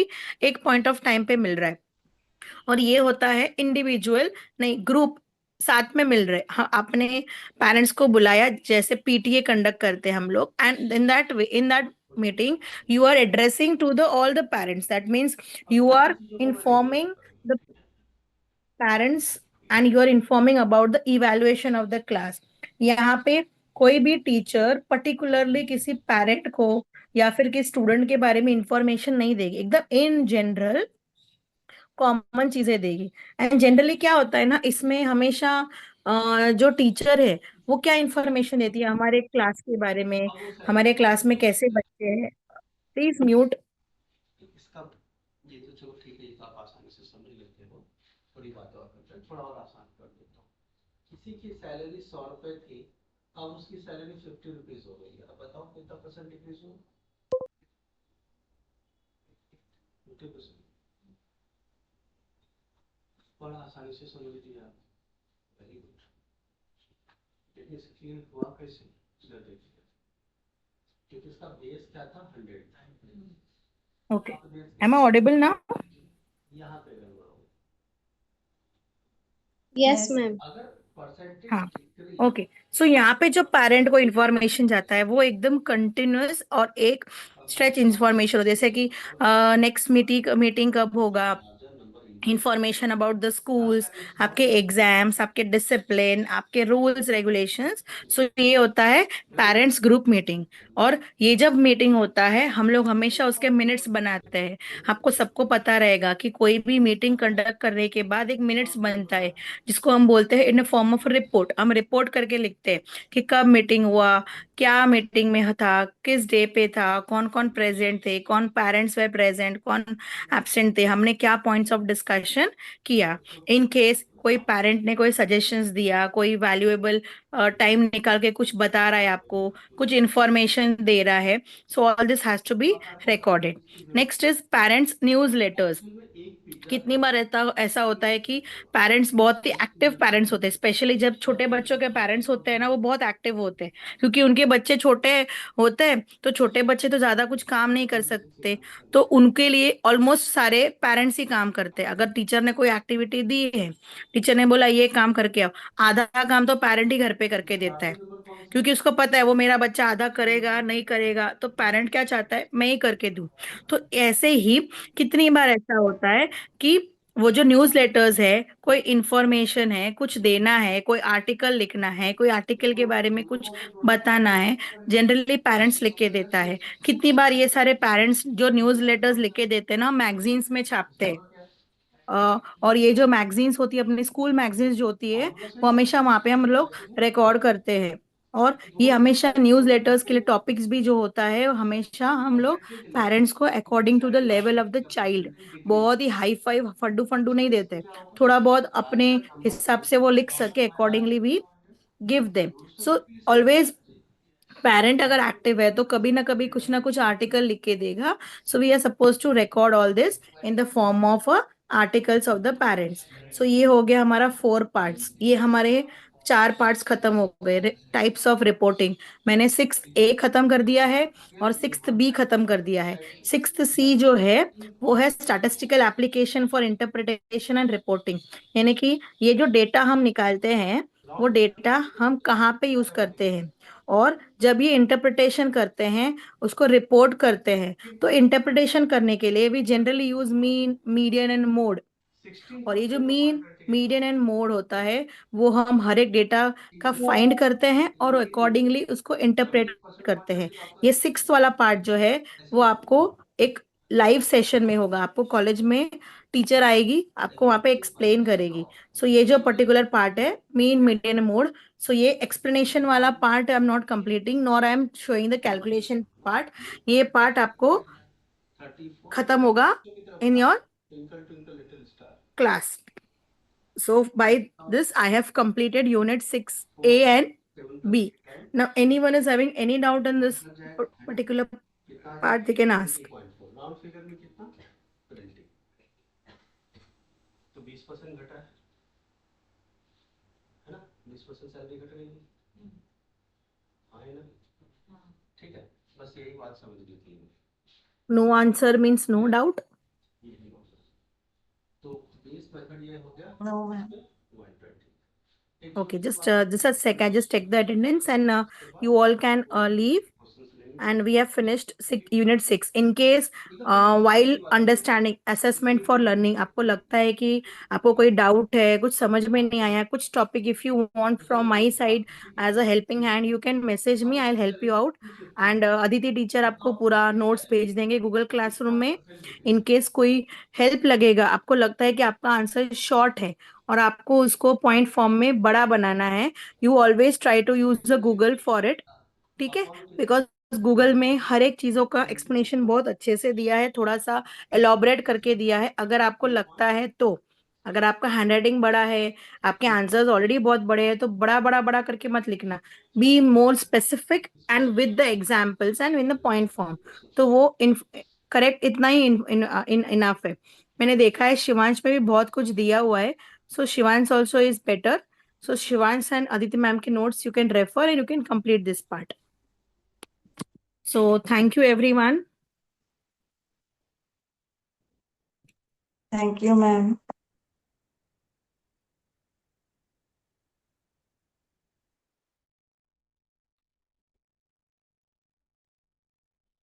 भी एक point of time पे मिल रहा है। और ये होता है इंडिविजुअल नहीं, ग्रुप साथ में मिल रहे। हाँ, आपने पेरेंट्स को बुलाया, जैसे पीटीए कंडक्ट करते हैं हम लोग, and in that meeting you are addressing to the all the parents, that means अब यू सारी आर चीजों का मैं डिटेल इन्फॉर्मिंग करूंगा। The parents and you are informing about the evaluation of the class. यहाँ पे कोई भी टीचर पर्टिकुलरली किसी पेरेंट को या फिर किसी स्टूडेंट के बारे में इंफॉर्मेशन नहीं देगी, एकदम इन जनरल कॉमन चीजें देगी। एंड जनरली क्या होता है ना, इसमें हमेशा जो टीचर है वो क्या इंफॉर्मेशन देती है हमारे क्लास के बारे में, अब वो हमारे सैलरी क्लास में कैसे बच्चे हैं। Please mute. इसका, ये तो चलो ठीक है, ये तो आप आसानी से समझ लेते हो। थोड़ी बात और करते हैं, थोड़ा और आसान कर देता हूँ। किसी की सैलरी 100 रुपए थी, अब उसकी सैलरी 50 रुपीज हो गई है। अब बताओ कितना परसेंट डिक्रीज हुआ? 50%। बड़ा आसानी से समझ लिया। Very good. देखिए स्क्रीन हुआ कैसे, इधर देखिए। क्योंकि इसका बेस क्या था, 100 था। ओके, अब एम आई देखिए ऑडिबल नाउ? यहाँ पे गड़बड़ हो यस यस। मैम। अगर परसेंटेज हाँ। डिक्रीज। ओके, सो यहाँ पे जो पेरेंट को इन्फॉर्मेशन जाता है वो एकदम कंटिन्यूअस और एक अब स्ट्रेच आपका इंफॉर्मेशन हो, जैसे कि नेक्स्ट मीटिंग मीटिंग कब होगा, larger number information about the schools, increase. आपके एग्जाम्स, आपके डिसिप्लिन, आपके रूल्स रेगुलेशंस। सो ये होता है पेरेंट्स ग्रुप मीटिंग। और ये जब मीटिंग होता है हम लोग हमेशा उसके मिनट्स बनाते हैं। आपको सबको पता रहेगा कि कोई भी मीटिंग कंडक्ट करने के बाद एक मिनट्स बनता है, जिसको हम बोलते हैं इन फॉर्म ऑफ रिपोर्ट। हम रिपोर्ट करके लिखते हैं कि कब मीटिंग हुआ, क्या मीटिंग में था, किस डे पे था, कौन कौन प्रेजेंट थे, कौन पेरेंट्स वे प्रेजेंट, कौन एब्सेंट थे, हमने क्या पॉइंट्स ऑफ डिस्कशन किया। इन केस कोई पेरेंट ने कोई सजेशंस दिया, कोई वैल्यूएबल टाइम निकाल के कुछ बता रहा है आपको, कुछ इंफॉर्मेशन दे रहा है, so all this has to be recorded. Next is parents newsletters. Actual में एक फीचर कितनी है बार ऐसा होता है कि पेरेंट्स बहुत ही एक्टिव पेरेंट्स होते हैं, स्पेशली जब छोटे बच्चों के पेरेंट्स होते हैं ना, वो बहुत एक्टिव होते हैं क्योंकि उनके बच्चे छोटे होते हैं। तो छोटे बच्चे तो ज्यादा कुछ काम नहीं कर सकते, तो उनके लिए ऑलमोस्ट सारे पेरेंट्स ही काम करते हैं। अगर टीचर ने कोई एक्टिविटी दी है, टीचर ने बोला ये काम करके आओ, आधा काम तो पेरेंट ही घर पे करके इसका देता है, लार्जर नंबर कौन सा है? क्योंकि उसको पता है वो मेरा बच्चा आधा करेगा नहीं करेगा, तो पेरेंट क्या चाहता है मैं ही करके दूं। तो ऐसे ही कितनी बार ऐसा होता है कि वो जो न्यूज लेटर्स है, कोई इंफॉर्मेशन है, कुछ देना है, कोई आर्टिकल लिखना है, कोई आर्टिकल के बारे में कुछ कौन सा प्रोडक्ट बताना है, जनरली पेरेंट्स लिख के देता है। कितनी बार ये सारे पेरेंट्स जो न्यूज लेटर्स लिख के देते हैं ना, मैगजीन्स में छापते हैं। और ये जो मैगजीन्स होती है, अपने स्कूल मैगजीन्स जो होती है, फॉर्मूला वो सही है। हमेशा वहां पे हम लोग रिकॉर्ड करते हैं। और ये हमेशा न्यूज लेटर्स के लिए टॉपिक्स भी जो होता है, वो हमेशा हम लोग पेरेंट्स को according to the level of the child, बहुत ही हाई फाई फड्डू फंडू नहीं देते, थोड़ा बहुत अपने हिसाब से वो लिख सके अकॉर्डिंगली भी give them. So always parent अगर एक्टिव है तो कभी ना कभी कुछ ना कुछ आर्टिकल लिख के देगा। So we are suppose to record all this in the form of articles of the parents. So ये हो गया हमारा 4 पार्ट्स, ये हमारे 4 पार्ट्स खत्म हो गए टाइप्स ऑफ रिपोर्टिंग। मैंने 6A खत्म कर दिया है और 6B खत्म कर दिया है। 6C जो है वो है statistical application for interpretation and reporting, यानी कि ये जो डेटा हम निकालते हैं वो डेटा हम कहाँ पे यूज करते हैं, और जब ये इंटरप्रिटेशन करते हैं उसको रिपोर्ट करते हैं। तो इंटरप्रिटेशन करने के लिए we generally use mean, median and mode. Sixteen और को ये जो जीरो मीन, करके कितना मीडियन होगा? एंड मोड होता है वो हम हर एक डेटा का फाइंड करते हैं और अकॉर्डिंगली उसको अभी इंटरप्रेट 1% करते मार्क हैं। करेंगे तो आपका ये कितना सिक्स वाला पार्ट जो है वो एस्टिमेट आपको होगा? एक लाइव सेशन में होगा, आपको कॉलेज में टीचर आएगी, आपको वहां पे एक्सप्लेन करेगी। सो ये जो पर्टिकुलर पार्ट है मीन, मीडियन, मोड, सो ये एक्सप्लेनेशन वाला part I am not completing nor I am showing the calculation part. ये पार्ट आपको 34 खत्म होगा की तरफ इन था। Your twinkle twinkle little star. Class. So by अब this, I have completed unit 6A 4 and 7 का B. 10 Now, anyone is having any doubt in this लग जाएगा, है ना? particular कितना आ part, जाएगा? they can ask. 20.4 round figure में कितना? 20। तो 20% घटा है ना? 20% सैलरी घट गई है। हाँ है ना? ठीक है, बस यही बात समझ ली थी। No answer means no doubt. Base method ये हो गया नो मैम। इसमें 120। एक Okay, छोटी सी just बात just a second, just check the attendance, and उसके बाद you all can कोई leave. क्वेश्चंस लेंगे And we have finished unit 6. In case ठीक है, पहले while कंसेप्ट की बात करेंगे understanding assessment इसमें for जो learning, आपको लगता है कि आपको कोई डाउट है, कुछ समझ में नहीं आया, कुछ topic, if you want from my side as a helping hand, you can message me, I'll help you out. And Aditi teacher आपको पूरा नोट्स भेज देंगे गूगल क्लासरूम में. इन केस कोई हेल्प लगेगा, आपको लगता है कि आपका आंसर शॉर्ट है और आपको उसको पॉइंट फॉर्म में बड़ा बनाना है, you always try to use the Google for it. ठीक है, बिकॉज गूगल में हर एक चीजों का एक्सप्लेनेशन बहुत अच्छे से दिया है, थोड़ा सा एलॉबरेट करके दिया है. अगर आपको लगता है तो, अगर आपका हैंडराइटिंग बड़ा है, आपके आंसर्स ऑलरेडी बहुत बड़े हैं, तो बड़ा बड़ा बड़ा करके मत लिखना. Be more specific and with the examples and with the point form. तो वो करेक्ट इतना ही इनफ है. मैंने देखा है शिवांश में भी बहुत कुछ दिया हुआ है, so Shivansh also is better. So Shivans and Aditi ma'am के notes you can refer and you can complete this part. So thank you everyone. Thank you ma'am.